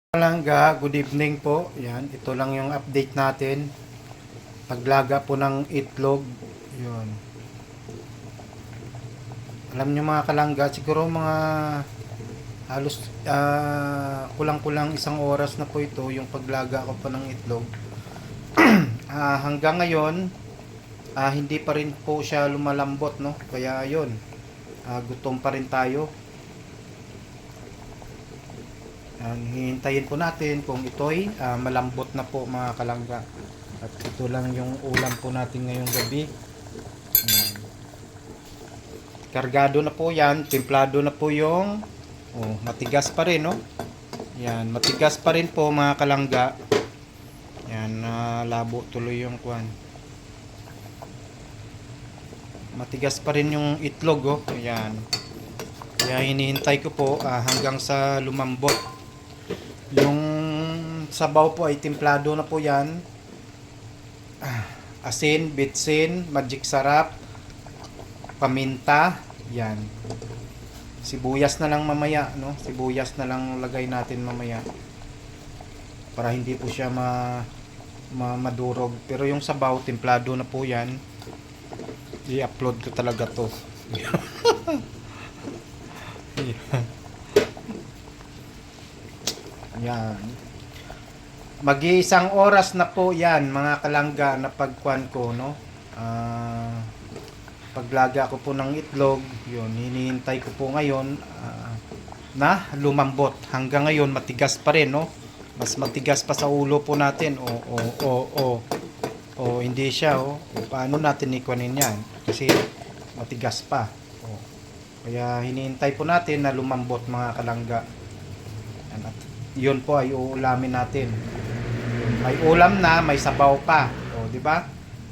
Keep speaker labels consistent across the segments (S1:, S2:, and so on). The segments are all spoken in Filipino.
S1: Palangga, good evening po. Yan, ito lang yung update natin. Paglaga po ng itlog. Yun. Alam nyo mga kalangga, siguro mga halos kulang-kulang isang oras na po ito yung paglaga ko po ng itlog. Hanggang ngayon, hindi pa rin po siya lumalambot, no? Kaya yun, gutom pa rin tayo. Hihintayin po natin kung ito'y malambot na po mga kalangga. At ito lang yung ulam po natin ngayong gabi. Ayan. Kargado na po yan, templado na po yung matigas pa rin, no? Yan, matigas pa rin po mga kalangga. Yan, labo tuloy yung kwan. Matigas pa rin yung itlog, oh. Ayan. Kaya hinihintay ko po hanggang sa lumambot. Yung sabaw po ay templado na po yan. Asin, bitsin, magic sarap, paminta, yan. Sibuyas na lang mamaya, no? Sibuyas na lang lagay natin mamaya. Para hindi po siya madurog. Pero yung sabaw, templado na po yan. I-upload ko talaga to. Yan. Mag-iisang oras na po yan mga kalangga na pagkuan ko, no? Paglaga ko po ng itlog, yun, hinihintay ko po ngayon na lumambot. Hanggang ngayon matigas pa rin, no? Mas matigas pa sa ulo po natin. Hindi siya, paano natin ikuanin yan? Kasi matigas pa. Kaya hinihintay po natin na lumambot mga kalangga. At yun po ay uulamin natin. May ulam na, may sabaw pa. Di ba?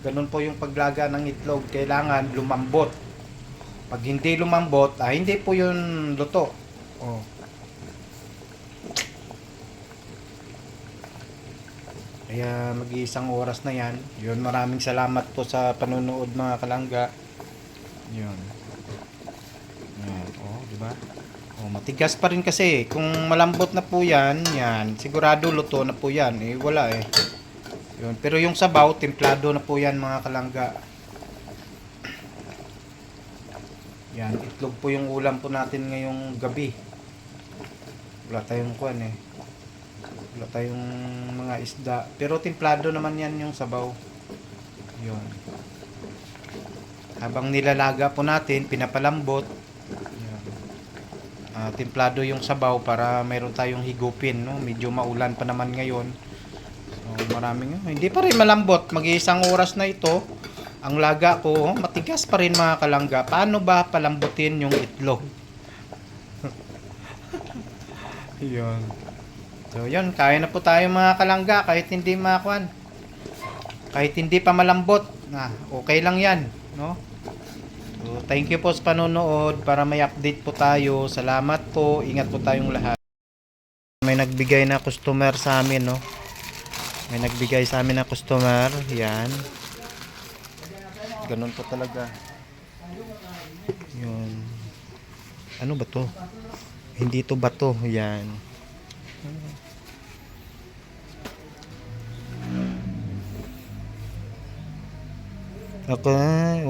S1: Ganun po yung paglaga ng itlog, kailangan lumambot. Pag hindi lumambot, hindi po yun luto. Kaya mag-iisang oras na yan. Yun, maraming salamat po sa panonood mga kalangga. Yun. Yan, di ba? Matigas pa rin kasi. Kung malambot na po yan, sigurado luto na po yan. Wala eh. Yun. Pero yung sabaw, templado na po yan mga kalangga. Yan, itlog po yung ulam po natin ngayong gabi. Wala tayong kuwan eh. Wala tayong mga isda. Pero templado naman yan yung sabaw. Yun. Habang nilalaga po natin, pinapalambot. Templado yung sabaw para mayroon tayong higupin, no? Medyo maulan pa naman ngayon. So, maraming hindi pa rin malambot. Mag-iisang oras na ito. Ang laga ko, matigas pa rin mga kalangga. Paano ba palambutin yung itlog? Yun. So, yun. Kaya na po tayo mga kalangga kahit hindi makuan. Kahit hindi pa malambot. Okay lang yan, no? So, thank you po sa panonood. Para may update po tayo. Salamat po. Ingat po tayong lahat. May nagbigay na customer sa amin, no? May nagbigay sa amin na customer. Yan. Ganun po talaga. Yun. Ano ba to? Hindi to bato. Yan.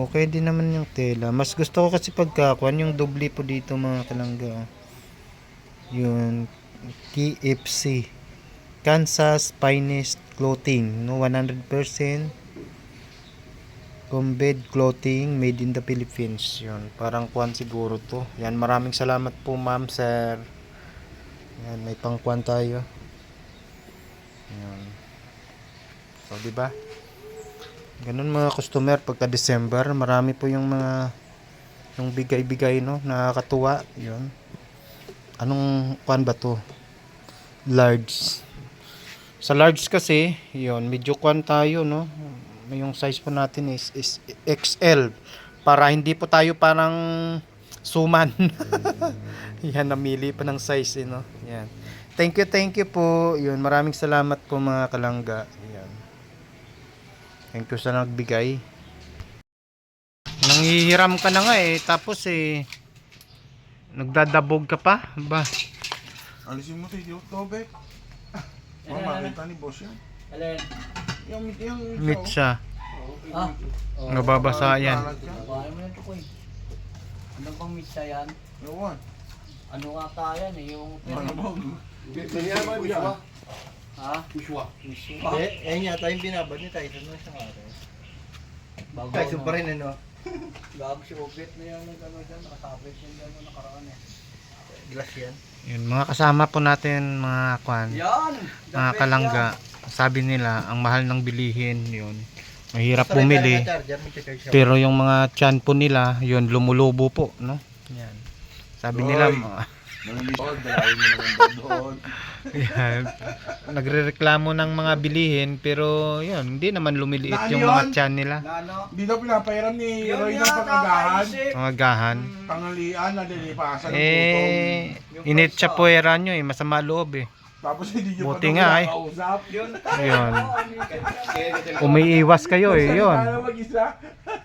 S1: Okay din naman yung tela. Mas gusto ko kasi pagkakuan yung doble po dito mga kalangga. Yun, KFC Kansas Finest Clothing, no? 100% Combed Clothing made in the Philippines. Yun, parang kuan siguro to. Yan, maraming salamat po ma'am, sir. Yan, may pangkuan tayo. Yan. So, diba? Ganun mga customer pagka December, marami po yung mga yung bigay-bigay, no, nakakatuwa. Yun. Anong kuan ba to? Large. Sa large kasi, yun, medyo kuan tayo, no. Yung size po natin is XL para hindi po tayo parang suman. Yan, namili pa ng size, no. Yan. Thank you po. Yun, maraming salamat po mga kalangga. Yan. Thank you sa nagbigay. Nanghihiram ka na nga eh. Tapos nagdadabog ka pa. Ba?
S2: Alisin mo ito, YouTube. Oh, makita ni boss yan.
S3: Alin?
S2: Yung
S1: Meat siya.
S3: Ah?
S1: Nababasa yan.
S3: Bahay mo na ito, Koy. Ano bang mitsa yan?
S2: Ewan.
S3: Ano nga tayan eh, yung...
S2: Ano ba?
S4: Ganyan ba, Bishwa?
S3: Ha?
S4: Bishwa.
S3: Miswa.
S5: Ayun yata yung binabad ni Tyson na isang araw.
S3: Bago
S5: Tyson pa rin ano.
S3: Gago si Obet na yan, ano dyan, nakasabit siya dyan, nakaraan eh.
S5: Glass yan.
S1: Yun, mga kasama po natin mga kwan,
S3: Yan!
S1: mga kalangga. Sabi nila, ang mahal ng bilihin, yun. Mahirap bumili. Pero yung mga tiyan po nila, yun, lumulubo po, no? Yan. Sabi nila,
S2: Nalilipod, dalawin mo naman doon.
S1: yan, nagrereklamo ng mga bilihin, pero yun, hindi naman lumiliit
S2: Naan
S1: yung
S2: yun?
S1: mga tiyan nila.
S3: Na ano?
S2: Hindi daw pinapahiram ni
S3: Yun
S2: Roy ng
S3: yata,
S2: pag-agahan.
S3: kaisip.
S1: Mga gahan.
S2: Tanghalian, nalilipasan ng gutom.
S1: Init sa puwera nyo eh, masama loob eh.
S2: Tapos hindi nyo
S1: Buti nga, eh.
S2: kausap.
S3: Yun.
S1: Yun. Umiiwas kayo eh, yun.
S2: Sana mag-isa.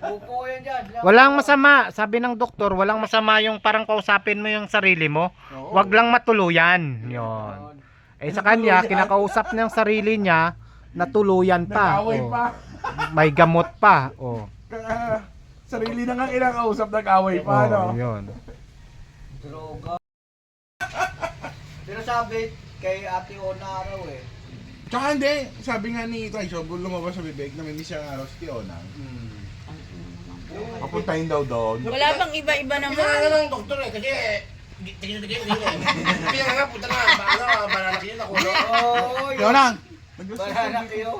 S3: Upo yan dyan.
S1: Walang masama, sabi ng doktor, walang masama yung parang kausapin mo yung sarili mo.
S2: Oo.
S1: Wag lang matuluyan. Yun. Eh sa kanya, kinakausap niya ang sarili niya, natuluyan pa.
S2: Nag-away
S1: Oh.
S2: pa.
S1: May gamot pa. Oh.
S2: Sarili na nga kinakausap, nag-away pa, no?
S1: Oh, yun.
S3: Droga. Pero sabi kay Ate Ona araw eh.
S2: Tsaka hindi, sabi nga ni Tyson, kung lumabas sa bibig na may siyang araw si Tiona, papuntahin daw doon.
S6: Wala bang iba-iba naman?
S4: Kaya nga ng doktor eh, kasi tingin-tingin din eh. Kaya nga, puta na, banana kayo, nakulo.
S3: Oh,
S2: Tiona!
S3: Banana kayo.